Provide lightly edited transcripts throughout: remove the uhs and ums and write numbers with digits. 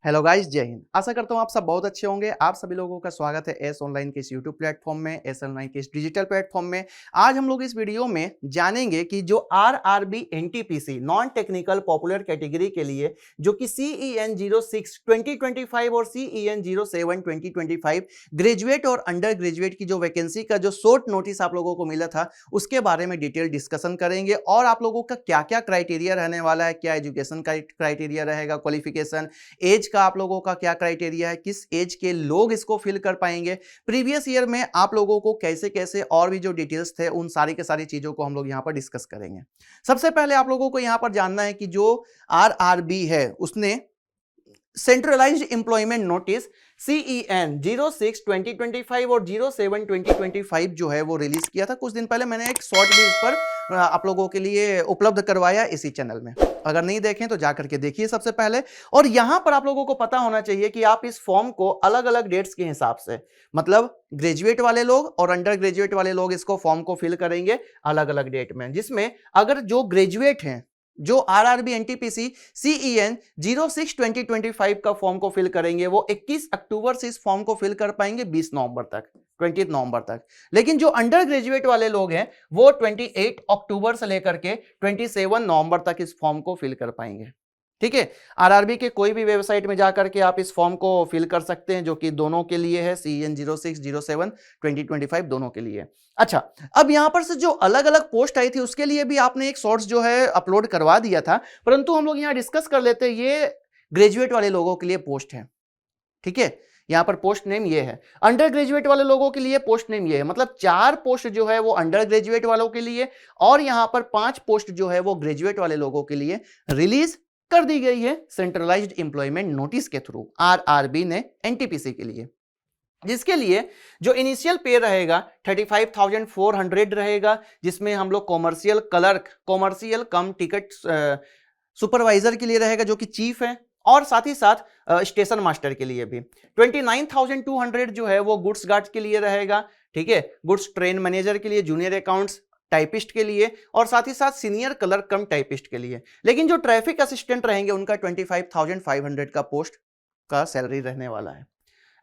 Hello guys, जय हिंद। आशा करता हूँ आप सब बहुत अच्छे होंगे। आप सभी लोगों का स्वागत है एस ऑनलाइन के इस यूट्यूब प्लेटफॉर्म में, एस ऑनलाइन के इस डिजिटल प्लेटफॉर्म में। आज हम लोग इस वीडियो में जानेंगे कि जो RRB NTPC non technical popular category के लिए जो कि CEN 06 2025 और CEN 07 2025 ग्रेजुएट और अंडर ग्रेजुएट की जो वैकेंसी का जो शॉर्ट नोटिस आप लोगों को मिला था उसके बारे में डिटेल डिस्कशन करेंगे और आप लोगों का क्या क्या क्राइटेरिया रहने वाला है, क्या एजुकेशन का क्राइटेरिया रहेगा, क्वालिफिकेशन, एज का आप लोगों का क्या क्राइटेरिया है, किस एज के लोग इसको फिल कर पाएंगे, प्रीवियस ईयर में आप लोगों को कैसे कैसे और भी जो डिटेल्स थे उन सारी के सारी चीजों को हम लोग यहां पर डिस्कस करेंगे। सबसे पहले आप लोगों को यहां पर जानना है कि जो आरआरबी है उसने सेंट्रलाइज्ड एम्प्लॉयमेंट नोटिस CEN 06 2025 और 07 2025 जो है वो रिलीज किया था कुछ दिन पहले। मैंने एक शॉर्ट भी इस पर आप लोगों के लिए उपलब्ध करवाया इसी चैनल में। अगर नहीं देखें तो जाकर के देखिए सबसे पहले। और यहां पर आप लोगों को पता होना चाहिए कि आप इस फॉर्म को अलग अलग डेट्स के हिसाब से, मतलब ग्रेजुएट वाले लोग और अंडर ग्रेजुएट वाले लोग इसको फॉर्म को फिल करेंगे अलग अलग डेट में, जिसमें अगर जो ग्रेजुएट हैं जो आरआरबी एनटीपीसी CEN 06 2025 का फॉर्म को फिल करेंगे वो 21 अक्टूबर से इस फॉर्म को फिल कर पाएंगे 20 नवंबर तक, 20 नवंबर तक। लेकिन जो अंडर ग्रेजुएट वाले लोग हैं वो 28 अक्टूबर से लेकर के 27 नवंबर तक इस फॉर्म को फिल कर पाएंगे। ठीक है, आरआरबी के कोई भी वेबसाइट में जाकर के आप इस फॉर्म को फिल कर सकते हैं, जो कि दोनों के लिए है, CEN 06 07 2025 दोनों के लिए। अच्छा, अब यहां पर से जो अलग अलग पोस्ट आई थी उसके लिए भी आपने एक शॉर्ट्स जो है अपलोड करवा दिया था, परंतु हम लोग यहां डिस्कस कर लेते हैं। ये ग्रेजुएट वाले लोगों के लिए पोस्ट है। ठीक है, यहां पर पोस्ट नेम ये है। अंडर ग्रेजुएट वाले लोगों के लिए पोस्ट नेम ये है, मतलब 4 पोस्ट जो है वो अंडर ग्रेजुएट वालों के लिए और यहां पर 5 पोस्ट जो है वो ग्रेजुएट वाले लोगों के लिए रिलीज कर दी गई है सेंट्रलाइज्ड एम्प्लॉयमेंट नोटिस के थ्रू आरआरबी ने एनटीपीसी के लिए, जिसके लिए जो इनिशियल पे रहेगा 35,400 रहेगा, जिसमें हम लोग कॉमर्शियल क्लर्क, कॉमर्शियल कम टिकट सुपरवाइजर के लिए रहेगा जो कि चीफ है, और साथ ही साथ स्टेशन मास्टर के लिए भी 29,200 जो है वो गुड्स गार्ड के लिए रहेगा। ठीक है, गुड्स ट्रेन मैनेजर के लिए, जूनियर अकाउंट्स टाइपिस्ट के लिए, और साथ ही साथ सीनियर क्लर्क कम टाइपिस्ट के लिए। लेकिन जो ट्रैफिक असिस्टेंट रहेंगे उनका 25,500 का पोस्ट का सैलरी रहने वाला है।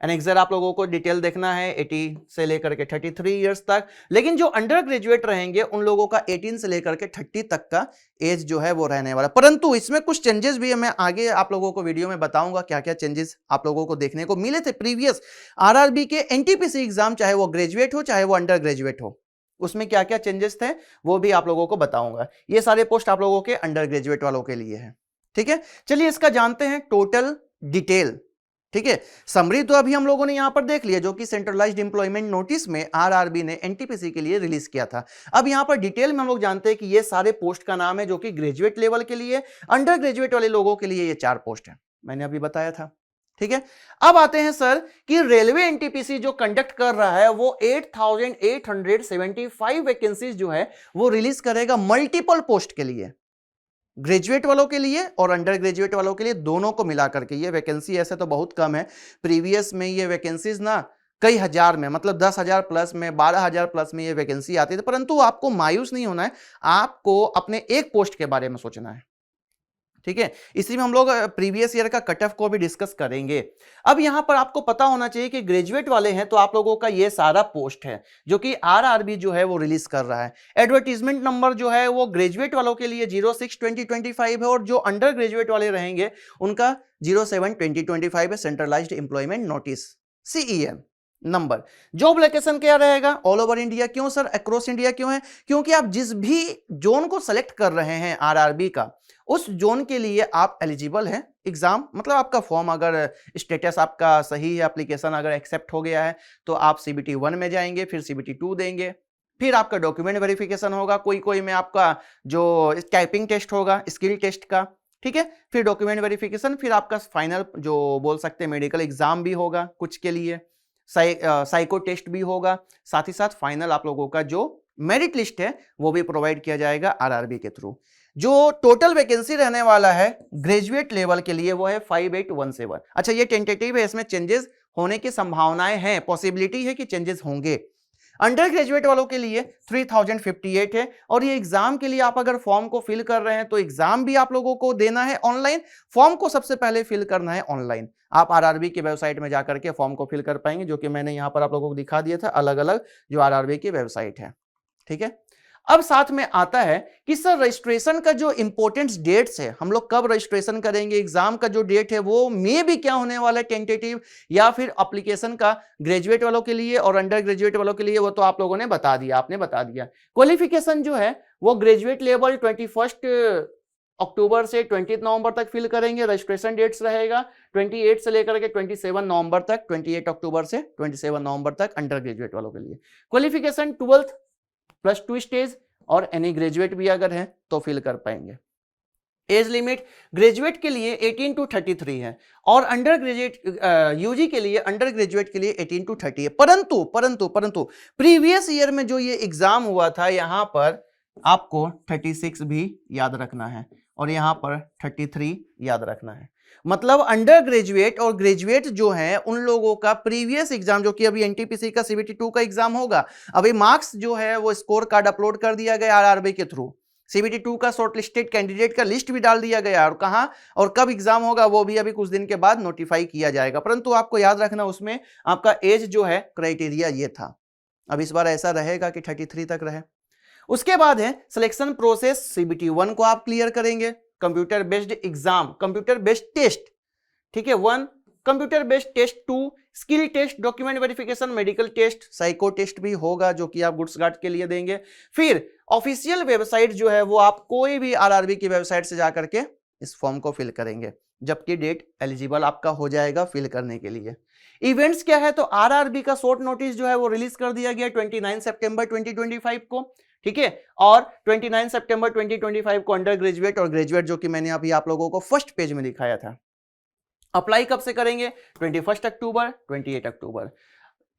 एनेक्सर आप लोगों को डिटेल देखना है 18 से लेकर के 33 इयर्स तक। लेकिन जो अंडर ग्रेजुएट रहेंगे उन लोगों का 18 से लेकर के 30 तक का एज जो है वो रहने वाला। परंतु इसमें कुछ चेंजेस भी है, मैं आगे आप लोगों को वीडियो में बताऊंगा क्या क्या चेंजेस आप लोगों को देखने को मिले थे प्रीवियस आरआरबी के एनटीपीसी एग्जाम, चाहे वो ग्रेजुएट हो चाहे वो अंडर ग्रेजुएट हो, उसमें क्या क्या चेंजेस थे वो भी आप लोगों को बताऊंगा। ये सारे पोस्ट आप लोगों के अंडर ग्रेजुएट वालों के लिए है। ठीक है, चलिए इसका जानते हैं टोटल डिटेल। ठीक है, समरी तो अभी हम लोगों ने यहां पर देख लिया जो कि सेंट्रलाइज्ड एम्प्लॉयमेंट नोटिस में आरआरबी ने एनटीपीसी के लिए रिलीज किया था। अब यहां पर डिटेल में हम लोग जानते हैं कि ये सारे पोस्ट का नाम है जो कि ग्रेजुएट लेवल के लिए, अंडर ग्रेजुएट वाले लोगों के लिए ये 4 पोस्ट है, मैंने अभी बताया था। ठीक है, अब आते हैं सर कि रेलवे एनटीपीसी जो कंडक्ट कर रहा है वो 8,875 वैकेंसीज जो है वो रिलीज करेगा मल्टीपल पोस्ट के लिए, ग्रेजुएट वालों के लिए और अंडर ग्रेजुएट वालों के लिए, दोनों को मिलाकर के। ये वैकेंसी ऐसे तो बहुत कम है, प्रीवियस में ये वैकेंसीज ना कई हजार में, मतलब 10,000 प्लस में, 12,000 प्लस में ये वैकेंसी आती थी। परंतु आपको मायूस नहीं होना है, आपको अपने एक पोस्ट के बारे में सोचना है। ठीक है, इसी में हम लोग प्रीवियस ईयर का कट ऑफ को भी डिस्कस करेंगे। अब यहां पर आपको पता होना चाहिए कि ग्रेजुएट वाले हैं तो आप लोगों का ये सारा पोस्ट है जो कि आरआरबी जो है वो रिलीज कर रहा है। एडवर्टीजमेंट नंबर जो है वो ग्रेजुएट वालों के लिए 06 2025 है, और जो अंडर ग्रेजुएट वाले रहेंगे उनका 07 2025 है, centralised employment notice CEN number. Job location क्या रहेगा? All over India. क्यों सर अक्रॉस इंडिया क्यों है? क्योंकि आप जिस भी जोन को सेलेक्ट कर रहे हैं आरआरबी का, उस जोन के लिए आप एलिजिबल हैं एग्जाम, मतलब आपका फॉर्म अगर स्टेटस आपका सही है, एप्लीकेशन अगर एक्सेप्ट हो गया है तो आप CBT 1 में जाएंगे, फिर CBT 2 देंगे, फिर आपका डॉक्यूमेंट वेरिफिकेशन होगा, कोई में आपका जो टाइपिंग टेस्ट होगा स्किल टेस्ट का। ठीक है, फिर डॉक्यूमेंट वेरिफिकेशन, फिर आपका फाइनल जो बोल सकते हैं मेडिकल एग्जाम भी होगा कुछ के लिए, साइको टेस्ट भी होगा, साथ ही साथ फाइनल आप लोगों का जो मेरिट लिस्ट है वो भी प्रोवाइड किया जाएगा आरआरबी के थ्रू। जो टोटल वैकेंसी रहने वाला है ग्रेजुएट लेवल के लिए वो है 5817। अच्छा, ये टेंटेटिव है, इसमें चेंजेस होने की संभावनाएं हैं, पॉसिबिलिटी है कि चेंजेस होंगे। अंडर ग्रेजुएट वालों के लिए 3058 है। और ये एग्जाम के लिए आप अगर फॉर्म को फिल कर रहे हैं तो एग्जाम भी आप लोगों को देना है ऑनलाइन। फॉर्म को सबसे पहले फिल करना है ऑनलाइन। आप आरआरबी की वेबसाइट में जाकर के फॉर्म को फिल कर पाएंगे, जो कि मैंने यहां पर आप लोगों को दिखा दिया था, अलग अलग जो आरआरबी की वेबसाइट है। ठीक है, अब साथ में आता है कि सर रजिस्ट्रेशन का जो इंपॉर्टेंट डेट्स है, हम लोग कब रजिस्ट्रेशन करेंगे, एग्जाम का जो डेट है वो मे भी क्या होने वाला है टेंटेटिव, या फिर एप्लीकेशन का ग्रेजुएट वालों के लिए और अंडर ग्रेजुएट वालों के लिए, वो तो आप लोगों ने बता दिया, आपने बता दिया। क्वालिफिकेशन जो है वो ग्रेजुएट लेवल 21 अक्टूबर से 20 नवंबर तक फिल करेंगे। रजिस्ट्रेशन डेट्स रहेगा 28 से लेकर के 27 नवंबर तक, 28 अक्टूबर से 27 नवंबर तक अंडर ग्रेजुएट वालों के लिए। क्वालिफिकेशन 12th +2 स्टेज, और एनी ग्रेजुएट भी अगर है तो फिल कर पाएंगे। एज लिमिट ग्रेजुएट के लिए 18 to 33 है, और अंडर ग्रेजुएट यूजी के लिए, अंडर ग्रेजुएट के लिए 18 to 30 है। परंतु परंतु परंतु प्रीवियस ईयर में जो ये एग्जाम हुआ था, यहां पर आपको 36 भी याद रखना है और यहां पर 33 याद रखना है। मतलब अंडर ग्रेजुएट और ग्रेजुएट जो है उन लोगों का प्रीवियस एग्जाम, जो कि अभी एनटीपीसी का सीबीटी 2 का एग्जाम होगा, अभी मार्क्स जो है वो स्कोर कार्ड अपलोड कर दिया गया आरआरबी के थ्रू। सीबीटी 2 का शॉर्टलिस्टेड कैंडिडेट का लिस्ट भी डाल दिया गया, और कहां और कब एग्जाम होगा वो भी अभी कुछ दिन के बाद नोटिफाई किया जाएगा। परंतु आपको याद रखना उसमें आपका एज जो है क्राइटेरिया ये था। अब इस बार ऐसा रहेगा कि 33 तक रहे। उसके बाद है सिलेक्शन प्रोसेस। सीबीटी 1 को आप क्लियर करेंगे, computer based exam, computer based test, ठीक है 1, computer based test 2, skill test, document verification, medical test, psycho test भी होगा जो कि आप गुड्स गार्ड के लिए देंगे। फिर ऑफिशियल वेबसाइट जो है वो आप कोई भी आरआरबी की वेबसाइट से जाकर के इस फॉर्म को फिल करेंगे, जबकि डेट एलिजिबल आपका हो जाएगा फिल करने के लिए। इवेंट्स क्या है, तो आरआरबी का शॉर्ट नोटिस जो है वो रिलीज कर दिया गया 29 सितंबर 2025 को, ठीक है। और 29 सितंबर 2025 को अंडर ग्रेजुएट और ग्रेजुएट, जो कि मैंने अभी आप लोगों को फर्स्ट पेज में दिखाया था, अप्लाई कब से करेंगे, 21 अक्टूबर, 28 अक्टूबर,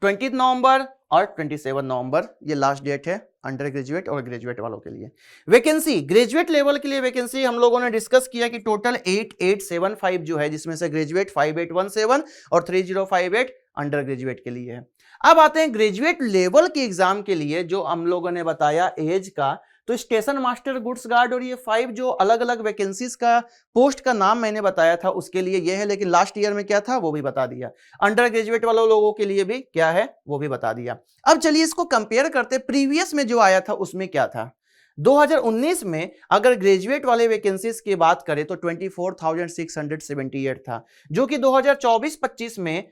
20 नवंबर और 27 नवंबर, ये लास्ट डेट है अंडर ग्रेजुएट और ग्रेजुएट वालों के लिए। वैकेंसी ग्रेजुएट लेवल के लिए वैकेंसी हम लोगों ने डिस्कस किया कि टोटल 8875 जो है, जिसमें से ग्रेजुएट 5817 और 3058 अंडर ग्रेजुएट के लिए है। अब आते हैं ग्रेजुएट लेवल के एग्जाम के लिए, जो हम लोगों ने बताया एज का, तो स्टेशन मास्टर, गुड्स गार्ड और ये 5 जो अलग अलग वैकेंसीज का पोस्ट का नाम मैंने बताया था उसके लिए ये है, लेकिन लास्ट ईयर में क्या था वो भी बता दिया। अंडर ग्रेजुएट वालों लोगों के लिए भी क्या है वो भी बता दिया। अब चलिए इसको कंपेयर करते, प्रीवियस में जो आया था उसमें क्या था। 2019 में अगर ग्रेजुएट वाले वैकेंसीज की बात करें तो 24,678 था, जो कि 2024-25 में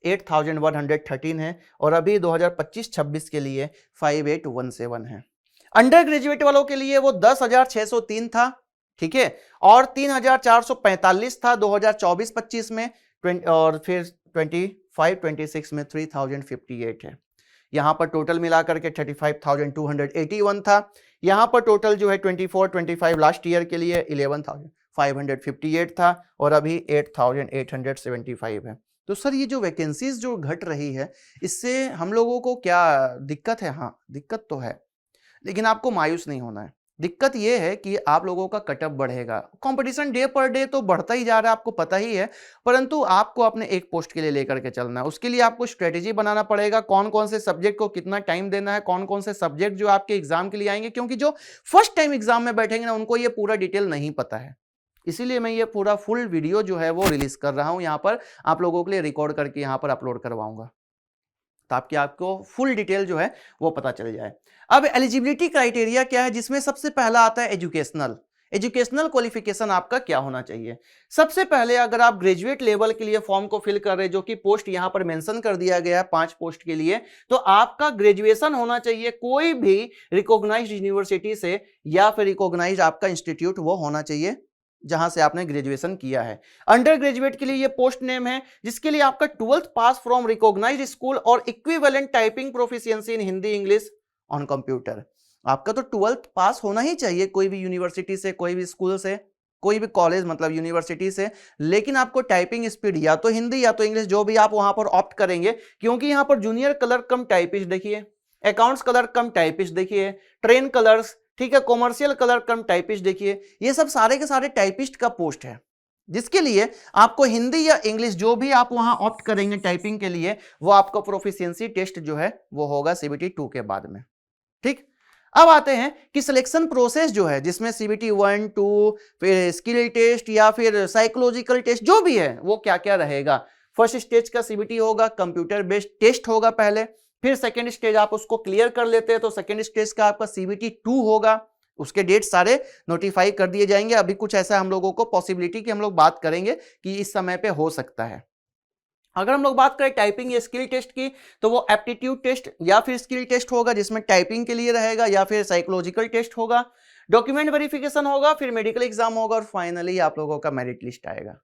8,113 है, और अभी 2025-26 के लिए 5817 है। अंडर ग्रेजुएट वालों के लिए वो 10,603 था, ठीक है, और 3,445 था 2024-25 में, और फिर 25-26 में 3,058 है। यहां पर टोटल मिलाकर के 35,281 था। यहां पर टोटल जो है 24-25 लास्ट ईयर के लिए 11,558 था, और अभी 8,875 है। तो सर ये जो वैकेंसीज जो घट रही है, इससे हम लोगों को क्या दिक्कत है? हाँ दिक्कत तो है, लेकिन आपको मायूस नहीं होना है। दिक्कत यह है कि आप लोगों का कटअप बढ़ेगा, कंपटीशन डे पर डे तो बढ़ता ही जा रहा है, आपको पता ही है, परंतु आपको अपने एक पोस्ट के लिए लेकर के चलना है। उसके लिए आपको स्ट्रेटेजी बनाना पड़ेगा, कौन कौन से सब्जेक्ट को कितना टाइम देना है, कौन कौन से सब्जेक्ट जो आपके एग्जाम के लिए आएंगे, क्योंकि जो फर्स्ट टाइम एग्जाम में बैठेंगे ना उनको ये पूरा डिटेल नहीं पता है। इसीलिए मैं ये पूरा फुल वीडियो जो है वो रिलीज कर रहा हूं, यहाँ पर आप लोगों के लिए रिकॉर्ड करके यहाँ पर अपलोड करवाऊंगा, ताकि आपको फुल डिटेल जो है वो पता चल जाए। अब एलिजिबिलिटी क्राइटेरिया क्या है, जिसमें सबसे पहला आता है एजुकेशनल। एजुकेशनल क्वालिफिकेशन आपका क्या होना चाहिए? सबसे पहले अगर आप ग्रेजुएट लेवल के लिए फॉर्म को फिल कर रहे हैं, जो कि पोस्ट यहां पर मेंशन कर दिया गया है 5 पोस्ट के लिए, तो आपका ग्रेजुएशन होना चाहिए कोई भी रिकॉग्नाइज्ड यूनिवर्सिटी से, या फिर रिकॉग्नाइज्ड आपका इंस्टीट्यूट वो होना चाहिए जहां से आपने ग्रेजुएशन किया है। अंडर ग्रेजुएट के लिए ये पोस्ट नेम है, जिसके लिए आपका 12th पास फ्रॉम रिकॉग्नाइज्ड स्कूल और equivalent typing proficiency in Hindi English on computer. आपका तो 12th पास होना ही चाहिए कोई भी यूनिवर्सिटी से, कोई भी स्कूल से, कोई भी कॉलेज मतलब यूनिवर्सिटी से, लेकिन आपको टाइपिंग स्पीड या तो हिंदी या तो इंग्लिश, जो भी आप वहां पर ऑप्ट करेंगे, क्योंकि यहां पर जूनियर क्लर्क कम टाइपिस्ट देखिए, अकाउंट्स क्लर्क कम टाइपिस्ट देखिए, ट्रेन क्लर्क्स, ठीक है, कॉमर्शियल क्लर्क कम टाइपिस्ट देखिए, ये सब सारे के सारे टाइपिस्ट का पोस्ट है। जिसके लिए आपको हिंदी या इंग्लिश जो भी आप वहां ऑप्ट करेंगे टाइपिंग के लिए, वो आपका प्रोफिशिएंसी टेस्ट जो है वो होगा सीबीटी 2 के बाद में। ठीक, अब आते हैं कि सिलेक्शन प्रोसेस जो है जिसमें सीबीटी 1 2 फिर स्किल टेस्ट या फिर साइकोलॉजिकल टेस्ट जो भी है वो क्या क्या रहेगा। फर्स्ट स्टेज का सीबीटी होगा कंप्यूटर बेस्ड टेस्ट होगा पहले, फिर सेकंड स्टेज आप उसको क्लियर कर लेते हैं तो सेकंड स्टेज का आपका सीबीटी 2 होगा। उसके डेट सारे नोटिफाई कर दिए जाएंगे। अभी कुछ ऐसा हम लोगों को पॉसिबिलिटी की हम लोग बात करेंगे कि इस समय पे हो सकता है। अगर हम लोग बात करें टाइपिंग या स्किल टेस्ट की, तो वो एप्टीट्यूड टेस्ट या फिर स्किल टेस्ट होगा जिसमें टाइपिंग के लिए रहेगा, या फिर साइकोलॉजिकल टेस्ट होगा, डॉक्यूमेंट वेरिफिकेशन होगा, फिर मेडिकल एग्जाम होगा और फाइनली आप लोगों का मेरिट लिस्ट आएगा।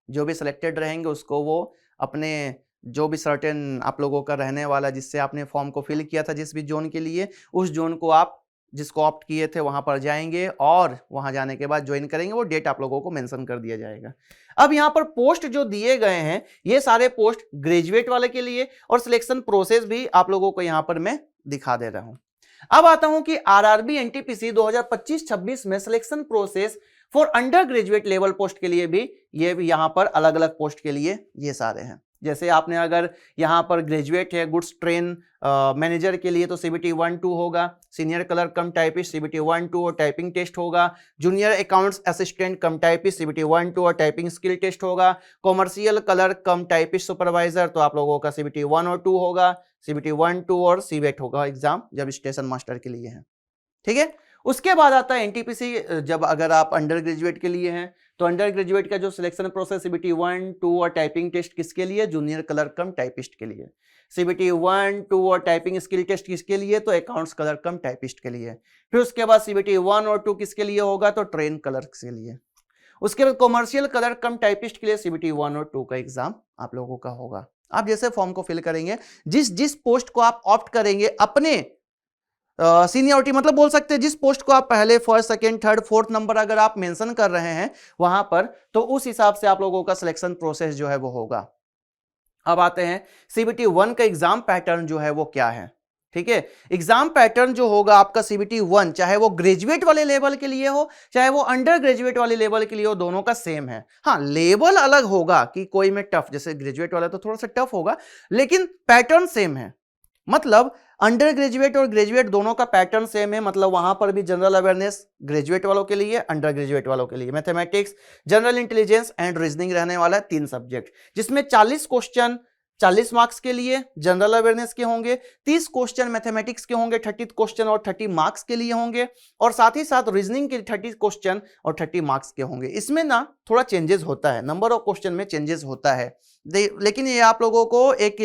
जो भी सिलेक्टेड रहेंगे उसको वो अपने जो भी सर्टेन आप लोगों का रहने वाला जिससे आपने फॉर्म को फिल किया था जिस भी जोन के लिए, उस जोन को आप जिसको ऑप्ट किए थे वहां पर जाएंगे और वहां जाने के बाद ज्वाइन करेंगे। वो डेट आप लोगों को मेंशन कर दिया जाएगा। अब यहाँ पर पोस्ट जो दिए गए हैं ये सारे पोस्ट ग्रेजुएट वाले के लिए, और सिलेक्शन प्रोसेस भी आप लोगों को यहाँ पर मैं दिखा दे रहा हूं। अब आता हूं कि आरआरबी एनटीपीसी 2025-26 में selection process for under graduate level post के लिए भी ये भी यहाँ पर अलग अलग पोस्ट के लिए ये सारे हैं। जैसे आपने अगर यहाँ पर ग्रेजुएट है गुड्स ट्रेन मैनेजर के लिए तो सीबीटी 1 2 होगा, सीनियर क्लर्क कम टाइपिस्ट सीबीटी 1 2 और टाइपिंग टेस्ट होगा, जूनियर अकाउंट्स असिस्टेंट कम टाइपिस्ट सीबीटी 1 2 और टाइपिंग स्किल टेस्ट होगा, कॉमर्शियल क्लर्क कम टाइपिस्ट सुपरवाइजर तो आप लोगों का सीबीटी 1 और 2 होगा, सीबीटी 1 2 और सीवेट होगा एग्जाम जब स्टेशन मास्टर के लिए है। ठीक है, उसके बाद आता है एनटीपीसी। जब अगर आप अंडर ग्रेजुएट के लिए हैं तो अंडर ग्रेजुएट का जो सिलेक्शन प्रोसेस सीबीटी 1 2 और टाइपिंग टेस्ट किसके लिए, जूनियर क्लर्क कम टाइपिस्ट के लिए, सीबीटी 1 2 और टाइपिंग स्किल टेस्ट किसके लिए, तो अकाउंट्स क्लर्क कम टाइपिस्ट के लिए। फिर उसके बाद सीबीटी 1 और 2 किसके लिए होगा, तो ट्रेन क्लर्क के लिए। उसके बाद कॉमर्शियल क्लर्क कम टाइपिस्ट के लिए सीबीटी 1 और 2 का एग्जाम आप लोगों का होगा। आप जैसे फॉर्म को फिल करेंगे, जिस जिस पोस्ट को आप ऑप्ट करेंगे अपने सीनियरिटी मतलब बोल सकते हैं जिस पोस्ट को आप पहले first second third fourth number अगर आप मेंशन कर रहे हैं वहां पर, तो उस हिसाब से आप लोगों का सिलेक्शन प्रोसेस जो है वो होगा। अब आते हैं सीबीटी 1 का एग्जाम पैटर्न जो है वो क्या है। ठीक है, एग्जाम पैटर्न जो होगा आपका सीबीटी 1 चाहे वो ग्रेजुएट वाले लेवल के लिए हो चाहे वो अंडर ग्रेजुएट वाले लेवल के लिए हो, दोनों का सेम है। हाँ, लेवल अलग होगा कि कोई में टफ, जैसे ग्रेजुएट वाला तो थोड़ा सा टफ होगा, लेकिन पैटर्न सेम है। मतलब अंडर ग्रेजुएट और ग्रेजुएट दोनों का पैटर्न सेम है। मतलब वहां पर भी जनरल अवेयरनेस ग्रेजुएट वालों के लिए, अंडर ग्रेजुएट वालों के लिए mathematics, general intelligence and reasoning रहने वाला है 3 सब्जेक्ट, जिसमें 40 क्वेश्चन 40 मार्क्स के लिए जनरल अवेयरनेस के होंगे, 30 क्वेश्चन मैथमेटिक्स के होंगे 30 क्वेश्चन और 30 मार्क्स के लिए होंगे, और साथ ही साथ रीजनिंग के 30 क्वेश्चन और 30 मार्क्स के होंगे। इसमें ना थोड़ा चेंजेस होता है, नंबर ऑफ क्वेश्चन में चेंजेस होता है, लेकिन ये आप लोगों को एक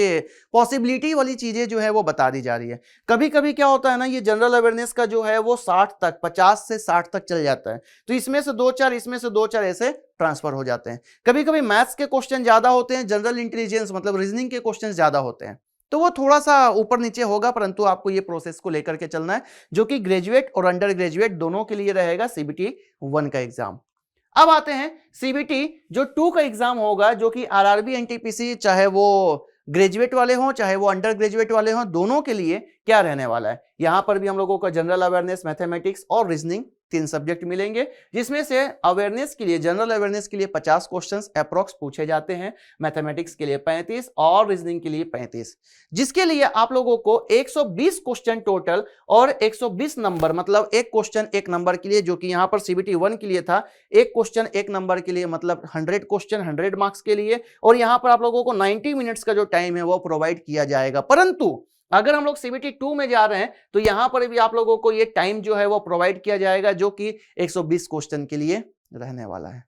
पॉसिबिलिटी वाली चीजें जो है वो बता दी जा रही है। कभी कभी क्या होता है ना, ये जनरल अवेयरनेस का जो है वो 60 तक 50 से 60 तक चल जाता है, तो इसमें से 2-4 इसमें से 2-4 ऐसे ट्रांसफर हो जाते हैं। कभी कभी मैथ्स के क्वेश्चन ज्यादा होते हैं, जनरल इंटेलिजेंस मतलब रीजनिंग के क्वेश्चन ज्यादा होते हैं, तो वो थोड़ा सा ऊपर नीचे होगा, परंतु आपको ये प्रोसेस को लेकर के चलना है जो कि ग्रेजुएट और अंडर ग्रेजुएट दोनों के लिए रहेगा सीबीटी 1 का एग्जाम। अब आते हैं सीबीटी जो 2 का एग्जाम होगा, जो कि आरआरबी एनटीपीसी चाहे वो ग्रेजुएट वाले हों चाहे वो अंडर ग्रेजुएट वाले हों, दोनों के लिए क्या रहने वाला है। यहां पर भी हम लोगों को जनरल अवेयरनेस मैथमेटिक्स और रीजनिंग 3 सब्जेक्ट मिलेंगे, जिसमें से अवेयरनेस के लिए जनरल अवेयरनेस के लिए 50 क्वेश्चंस अप्रॉक्स पूछे जाते हैं, मैथमेटिक्स के लिए 35 और रीजनिंग के लिए 35, जिसके लिए आप लोगों को 120 क्वेश्चन टोटल और 120 नंबर, मतलब एक क्वेश्चन एक नंबर के लिए, जो कि यहां पर सीबीटी 1 के लिए था एक क्वेश्चन एक नंबर के लिए, मतलब 100 क्वेश्चन 100 मार्क्स के लिए, और यहां पर आप लोगों को 90 मिनट्स का जो टाइम है वो प्रोवाइड किया जाएगा। परंतु अगर हम लोग सीबीटी 2 में जा रहे हैं तो यहां पर भी आप लोगों को ये टाइम जो है वो प्रोवाइड किया जाएगा, जो कि 120 क्वेश्चन के लिए रहने वाला है।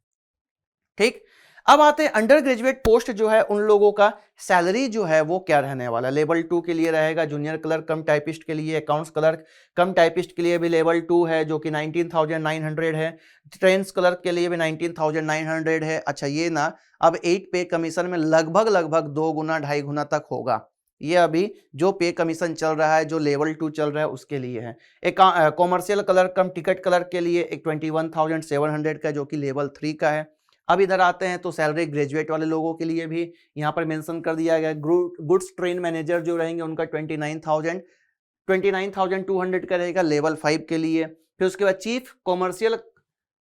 ठीक, अब आते हैं अंडर ग्रेजुएट पोस्ट जो है उन लोगों का सैलरी जो है वो क्या रहने वाला है। लेवल 2 के लिए रहेगा जूनियर क्लर्क कम टाइपिस्ट के लिए, अकाउंट्स क्लर्क कम टाइपिस्ट के लिए भी लेवल 2 है जो कि 19,900 है, ट्रेन्स क्लर्क के लिए भी 19,900 है। अच्छा, ये ना अब 8 पे कमीशन में लगभग 2 गुना 2.5 गुना तक होगा। ये अभी जो पे कमीशन चल रहा है जो लेवल 2 चल रहा है उसके लिए है। एक कॉमर्शियल क्लर्क कम टिकट क्लर्क के लिए एक 21,700 का जो कि लेवल 3 का है। अब इधर आते हैं तो सैलरी ग्रेजुएट वाले लोगों के लिए भी यहाँ पर मेंशन कर दिया गया। गुड्स ट्रेन मैनेजर जो रहेंगे उनका 29,200 का रहेगा लेवल 5 के लिए। फिर उसके बाद चीफ कॉमर्शियल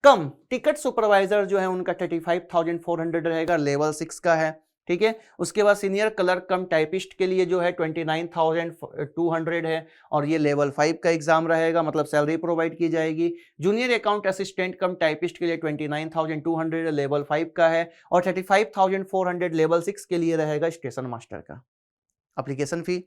कम टिकट सुपरवाइजर जो है उनका 35,400 रहेगा, लेवल 6 का है। ठीक है, उसके बाद सीनियर क्लर्क कम टाइपिस्ट के लिए जो है 29,200 है और ये लेवल 5 का एग्जाम रहेगा, मतलब सैलरी प्रोवाइड की जाएगी। जूनियर अकाउंट असिस्टेंट कम टाइपिस्ट के लिए 29,200 लेवल 5 का है और 35,400 लेवल 6 के लिए रहेगा स्टेशन मास्टर का। एप्लीकेशन फी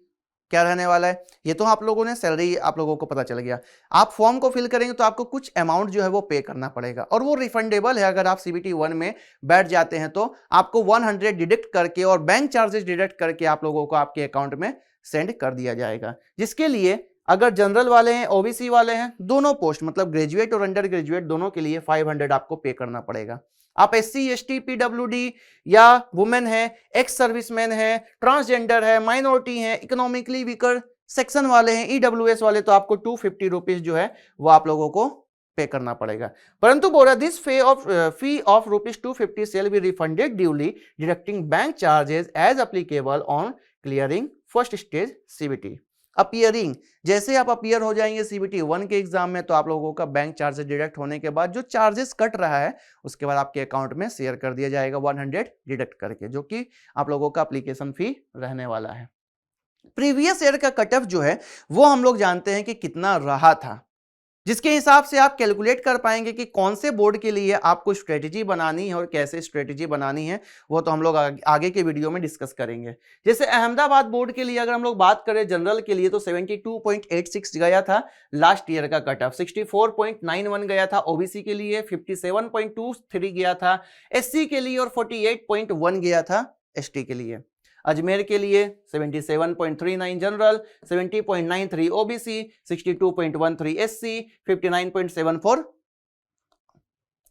क्या रहने वाला है, ये तो आप लोगों ने सैलरी आप लोगों को पता चल गया। आप फॉर्म को फिल करेंगे तो आपको कुछ अमाउंट जो है वो पे करना पड़ेगा और वो रिफंडेबल है। अगर आप CBT 1 में बैठ जाते हैं तो आपको 100 डिडक्ट करके और बैंक चार्जेस डिडक्ट करके आप लोगों को आपके अकाउंट में सेंड कर दिया जाएगा। जिसके लिए अगर जनरल वाले हैं, OBC वाले हैं, दोनों पोस्ट मतलब ग्रेजुएट और अंडर ग्रेजुएट दोनों के लिए 500 आपको पे करना पड़ेगा। आप SC ST PWD या वुमेन है, एक्स सर्विसमैन है, ट्रांसजेंडर है, माइनॉरिटी है, इकोनॉमिकली वीकर सेक्शन वाले हैं, EWS वाले, तो आपको 250 रुपीज जो है वो आप लोगों को पे करना पड़ेगा। परंतु बोला this fee of ₹250 shall be refunded duly deducting bank charges as applicable on clearing first stage CBT। Appearing, जैसे आप अपीयर हो जाएंगे CBT 1 के एग्जाम में तो आप लोगों का बैंक चार्जेस डिडक्ट होने के बाद जो चार्जेस कट रहा है उसके बाद आपके अकाउंट में शेयर कर दिया जाएगा 100 डिडक्ट करके, जो कि आप लोगों का एप्लीकेशन फी रहने वाला है। प्रीवियस ईयर का कट ऑफ जो है वो हम लोग जानते हैं कि कितना रहा था, जिसके हिसाब से आप कैलकुलेट कर पाएंगे कि कौन से बोर्ड के लिए आपको स्ट्रेटेजी बनानी है और कैसे स्ट्रेटेजी बनानी है, वो तो हम लोग आगे के वीडियो में डिस्कस करेंगे। जैसे अहमदाबाद बोर्ड के लिए अगर हम लोग बात करें जनरल के लिए तो 72.86 गया था लास्ट ईयर का कट ऑफ, 64.91 गया था OBC के लिए, 57.23 गया था SC के लिए और 48.1 गया था ST के लिए। अजमेर के लिए 77.39 जनरल, 70.93 OBC, 62.13 SC, 59.74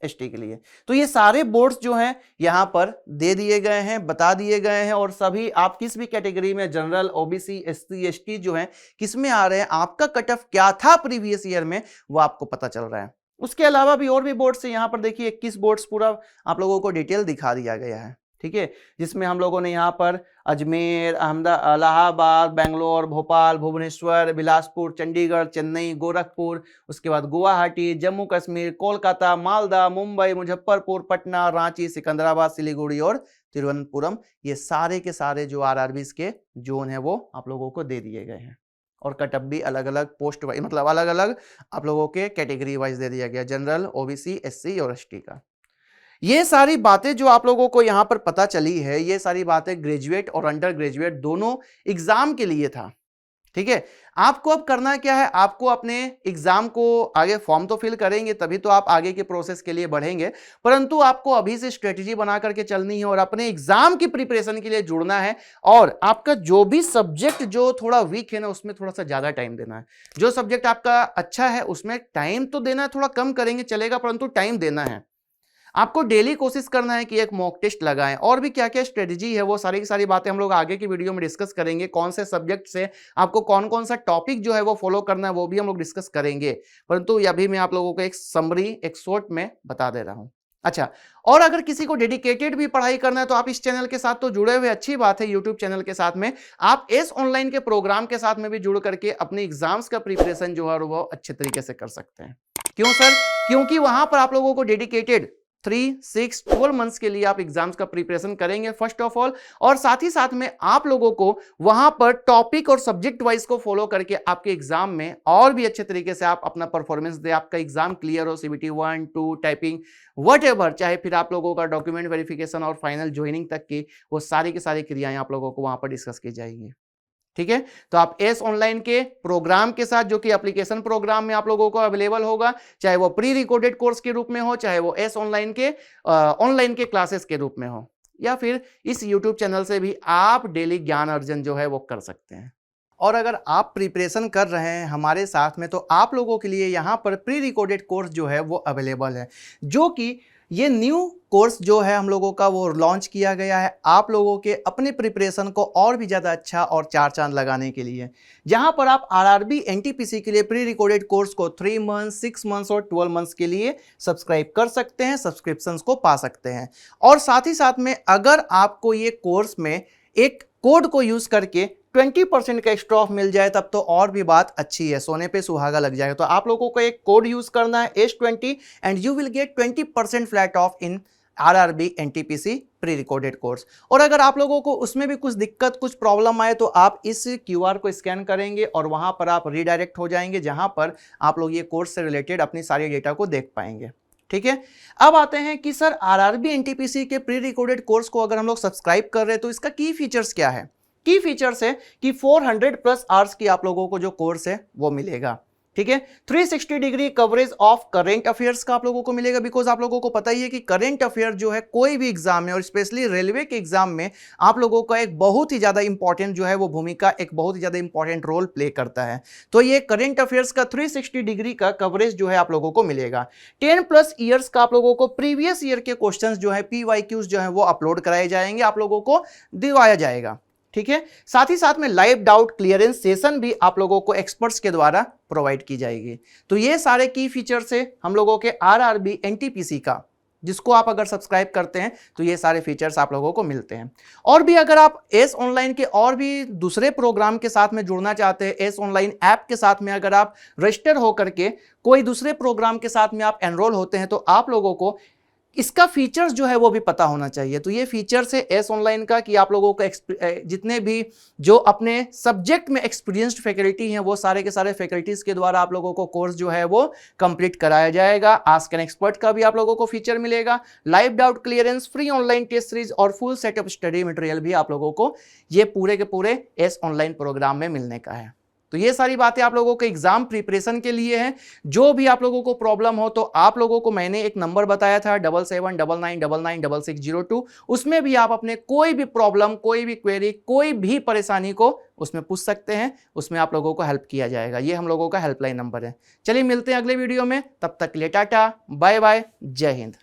ST के लिए। तो ये सारे बोर्ड्स जो हैं यहां पर दे दिए गए हैं, बता दिए गए हैं और सभी आप किस भी कैटेगरी में जनरल, OBC, SC, ST जो है किस में आ रहे हैं, आपका कट ऑफ क्या था प्रीवियस ईयर में, वो आपको पता चल रहा है। उसके अलावा भी और भी बोर्ड्स है, यहाँ पर देखिए 21 बोर्ड्स पूरा आप लोगों को डिटेल दिखा दिया गया है। ठीक है, जिसमें हम लोगों ने यहाँ पर अजमेर, इलाहाबाद, बेंगलोर, भोपाल, भुवनेश्वर, बिलासपुर, चंडीगढ़, चेन्नई, गोरखपुर, उसके बाद गुवाहाटी, जम्मू कश्मीर, कोलकाता, मालदा, मुंबई, मुजफ्फरपुर, पटना, रांची, सिकंदराबाद, सिलीगुड़ी और तिरुवनंतपुरम, ये सारे के सारे जो RRBs के जोन है वो आप लोगों को दे दिए गए हैं और कट ऑफ भी अलग अलग पोस्ट वाइज, मतलब अलग अलग आप लोगों के कैटेगरी वाइज दे दिया गया, जनरल, OBC, SC और ST का। ये सारी बातें जो आप लोगों को यहां पर पता चली है, ये सारी बातें ग्रेजुएट और अंडर ग्रेजुएट दोनों एग्जाम के लिए था। ठीक है, आपको अब करना क्या है, आपको अपने एग्जाम को आगे फॉर्म तो फिल करेंगे तभी तो आप आगे के प्रोसेस के लिए बढ़ेंगे, परंतु आपको अभी से स्ट्रेटेजी बना करके चलनी है और अपने एग्जाम की प्रिपरेशन के लिए जुड़ना है और आपका जो भी सब्जेक्ट जो थोड़ा वीक है ना उसमें थोड़ा सा ज्यादा टाइम देना है। जो सब्जेक्ट आपका अच्छा है उसमें टाइम तो देना है, थोड़ा कम करेंगे चलेगा परंतु टाइम देना है। आपको डेली कोशिश करना है कि एक मॉक टेस्ट लगाएं और भी क्या क्या स्ट्रेटजी है वो सारी की सारी बातें हम लोग आगे की वीडियो में डिस्कस करेंगे। कौन से सब्जेक्ट से आपको कौन कौन सा टॉपिक जो है वो फॉलो करना है वो भी हम लोग डिस्कस करेंगे, परंतु अभी मैं आप लोगों को एक समरी, एक शॉर्ट में बता दे रहा हूं। अच्छा, और अगर किसी को डेडिकेटेड भी पढ़ाई करना है तो आप इस चैनल के साथ तो जुड़े हुए, अच्छी बात है। यूट्यूब चैनल के साथ में आप एस ऑनलाइन के प्रोग्राम के साथ में भी जुड़ करके अपने एग्जाम्स का प्रिपरेशन जो है वो अच्छे तरीके से कर सकते हैं। क्यों सर? क्योंकि वहां पर आप लोगों को डेडिकेटेड 3, 6, 12 मंथ्स के लिए आप एग्जाम्स का प्रिपरेशन करेंगे फर्स्ट ऑफ ऑल, और साथ ही साथ में आप लोगों को वहां पर टॉपिक और सब्जेक्ट वाइज को फॉलो करके आपके एग्जाम में और भी अच्छे तरीके से आप अपना परफॉर्मेंस दे, आपका एग्जाम क्लियर हो, CBT 1, 2, टाइपिंग, व्हाटएवर, चाहे फिर आप लोगों का डॉक्यूमेंट वेरिफिकेशन और फाइनल ज्वाइनिंग तक की वो सारी की सारी क्रियाएं आप लोगों को वहां पर डिस्कस की जाएंगी। ठीक है, तो आप एस ऑनलाइन के प्रोग्राम के साथ, जो कि एप्लीकेशन प्रोग्राम में आप लोगों को अवेलेबल होगा, चाहे वो प्री रिकॉर्डेड कोर्स के रूप में हो, चाहे वो एस ऑनलाइन के क्लासेस के रूप में हो, या फिर इस यूट्यूब चैनल से भी आप डेली ज्ञान अर्जन जो है वो कर सकते हैं। और अगर आप प्रिपरेशन कर रहे हैं हमारे साथ में तो आप लोगों के लिए यहाँ पर प्री रिकॉर्डेड कोर्स जो है वो अवेलेबल है, जो कि ये न्यू कोर्स जो है हम लोगों का वो लॉन्च किया गया है आप लोगों के अपने प्रिपरेशन को और भी ज़्यादा अच्छा और चार चांद लगाने के लिए, जहां पर आप RRB NTPC के लिए प्री रिकॉर्डेड कोर्स को 3 मंथ्स, 6 मंथ्स और 12 मंथ्स के लिए सब्सक्राइब कर सकते हैं, सब्सक्रिप्शंस को पा सकते हैं। और साथ ही साथ में अगर आपको ये कोर्स में एक कोड को यूज करके 20% का एक्स्ट्रा ऑफ मिल जाए तब तो और भी बात अच्छी है, सोने पे सुहागा लग जाएगा। तो आप लोगों को एक कोड यूज करना है S20 and you will get 20% flat of in RRB NTPC pre recorded course. और अगर आप लोगों को उसमें भी कुछ दिक्कत, कुछ प्रॉब्लम आए तो आप इस QR को स्कैन करेंगे और वहां पर आप रीडायरेक्ट हो जाएंगे, जहां पर आप लोग ये कोर्स से रिलेटेड अपनी सारी डेटा को देख पाएंगे। ठीक है, अब आते हैं कि सर RRB NTPC के प्री रिकॉर्डेड कोर्स को अगर हम लोग सब्सक्राइब कर रहे हैं तो इसका की फीचर्स क्या है। की फीचर्स है कि 400 प्लस आवर्स की आप लोगों को जो कोर्स है वो मिलेगा। ठीक है, 360 degree coverage of current affairs का आप लोगों को मिलेगा, बिकॉज आप लोगों को पता ही है कि करंट अफेयर जो है कोई भी एग्जाम में और स्पेशली रेलवे के एग्जाम में आप लोगों का एक बहुत ही ज्यादा इंपॉर्टेंट जो है वो भूमिका, एक बहुत ही ज्यादा इंपॉर्टेंट रोल प्ले करता है। तो ये करंट अफेयर्स का 360 डिग्री का कवरेज जो है आप लोगों को मिलेगा। 10 प्लस ईयर्स का आप लोगों को प्रीवियस ईयर के क्वेश्चंस जो है PYQs जो है वो अपलोड कराए जाएंगे, आप लोगों को दिवाया जाएगा। ठीक है, साथ ही साथ में लाइव डाउट क्लियरेंस सेशन भी आप लोगों को एक्सपर्ट्स के द्वारा प्रोवाइड की जाएगी। तो ये सारे की फीचर्स है हम लोगों के RRB NTPC का, जिसको आप अगर सब्सक्राइब करते हैं तो ये सारे फीचर्स आप लोगों को मिलते हैं। और भी अगर आप एस ऑनलाइन के और भी दूसरे प्रोग्राम के साथ में जुड़ना चाहते हैं, एस ऑनलाइन ऐप के साथ में अगर आप रजिस्टर होकर के कोई दूसरे प्रोग्राम के साथ में आप एनरोल होते हैं तो आप लोगों को इसका फीचर्स जो है वो भी पता होना चाहिए। तो ये फीचर्स है एस ऑनलाइन का कि आप लोगों को जितने भी जो अपने सब्जेक्ट में एक्सपीरियंस्ड फैकल्टी हैं वो सारे के सारे फैकल्टीज के द्वारा आप लोगों को कोर्स जो है वो कंप्लीट कराया जाएगा। आस्क एन एक्सपर्ट का भी आप लोगों को फीचर मिलेगा, live doubt clearance, free online test series और full set of study material भी आप लोगों को ये पूरे के पूरे एस ऑनलाइन प्रोग्राम में मिलने का है। तो ये सारी बातें आप लोगों के एग्जाम प्रिपरेशन के लिए हैं। जो भी आप लोगों को प्रॉब्लम हो तो आप लोगों को मैंने एक नंबर बताया था 7799999602, उसमें भी आप अपने कोई भी प्रॉब्लम, कोई भी क्वेरी, कोई भी परेशानी को उसमें पूछ सकते हैं, उसमें आप लोगों को हेल्प किया जाएगा। ये हम लोगों का हेल्पलाइन नंबर है। चलिए मिलते हैं अगले वीडियो में, तब तक के लिए टाटा बाय बाय, जय हिंद।